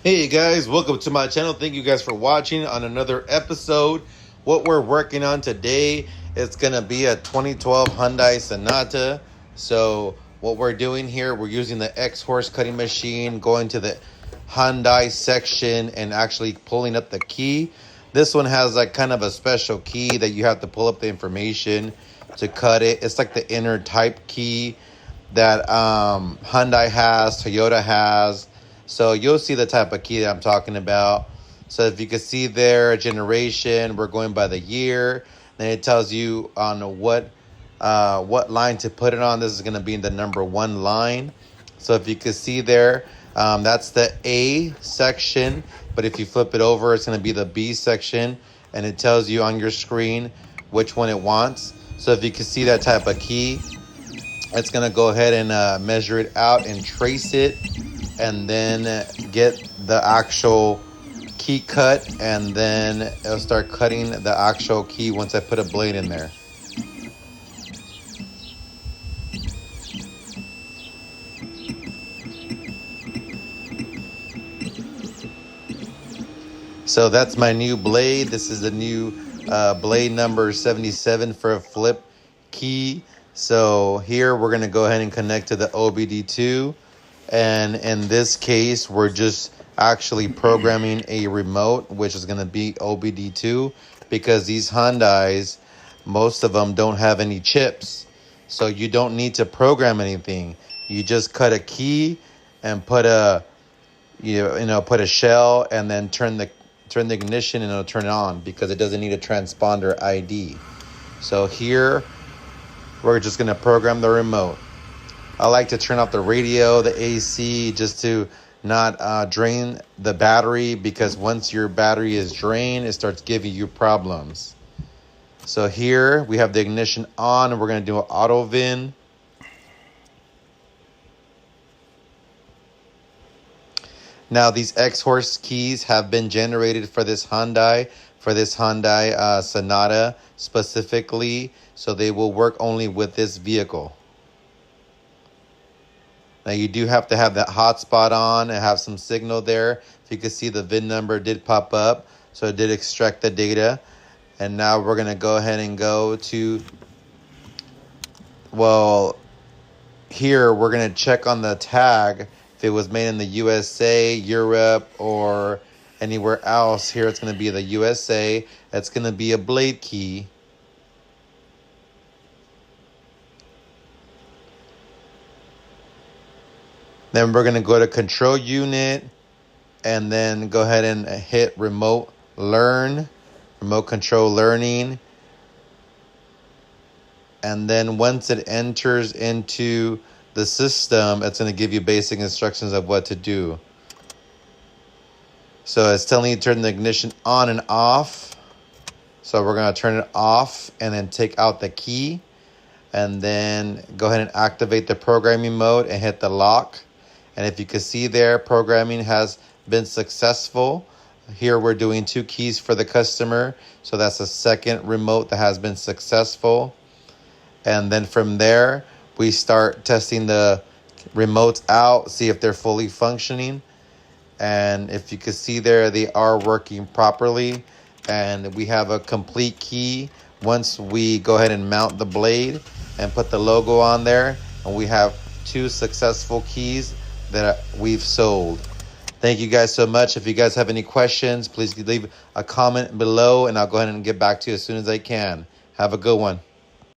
Hey guys, welcome to my channel. Thank you guys for watching on another episode. What we're working on today is going to be a 2012 Hyundai Sonata. So what we're doing here, we're using the X-Horse cutting machine, going to the Hyundai section and actually pulling up the key. This one has like kind of a special key that you have to pull up the information to cut it. It's like the inner type key that Hyundai has, Toyota has. So you'll see the type of key that I'm talking about. So if you can see there, generation, we're going by the year. Then it tells you on what line to put it on. This is going to be the number 1 line. So if you can see there, that's the A section. But if you flip it over, it's going to be the B section. And it tells you on your screen which one it wants. So if you can see that type of key, it's going to go ahead and measure it out and trace it, and then get the actual key cut, and then it'll start cutting the actual key once I put a blade in there. So that's my new blade. This is the new blade number 77 for a flip key. So here we're going to go ahead and connect to the OBD2. And in this case, we're just actually programming a remote, which is going to be OBD2, because these Hyundais, most of them don't have any chips. So you don't need to program anything. You just cut a key and put a put a shell, and then turn the ignition, and it'll turn it on, because it doesn't need a transponder ID. So here we're just going to program the remote. I like to turn off the radio, the AC, just to not drain the battery, because once your battery is drained, it starts giving you problems. So here we have the ignition on, and we're going to do an auto VIN. Now these X-Horse keys have been generated for this Hyundai Sonata specifically, so they will work only with this vehicle. Now you do have to have that hotspot on and have some signal there. If you can see, the VIN number did pop up, so it did extract the data. And now we're going to go ahead and go to, well, here we're going to check on the tag if it was made in the USA, Europe, or anywhere else. Here it's going to be the USA. It's going to be a blade key. Then we're going to go to control unit, and then go ahead and hit remote control learning. And then once it enters into the system, it's going to give you basic instructions of what to do. So it's telling you to turn the ignition on and off. So we're going to turn it off and then take out the key, and then go ahead and activate the programming mode and hit the lock. And if you can see there, programming has been successful. Here we're doing 2 keys for the customer. So that's a second remote that has been successful. And then from there, we start testing the remotes out, see if they're fully functioning. And if you can see there, they are working properly. And we have a complete key once we go ahead and mount the blade and put the logo on there. And we have 2 successful keys that we've sold. Thank you guys so much. If you guys have any questions, please leave a comment below, and I'll go ahead and get back to you as soon as I can. Have a good one.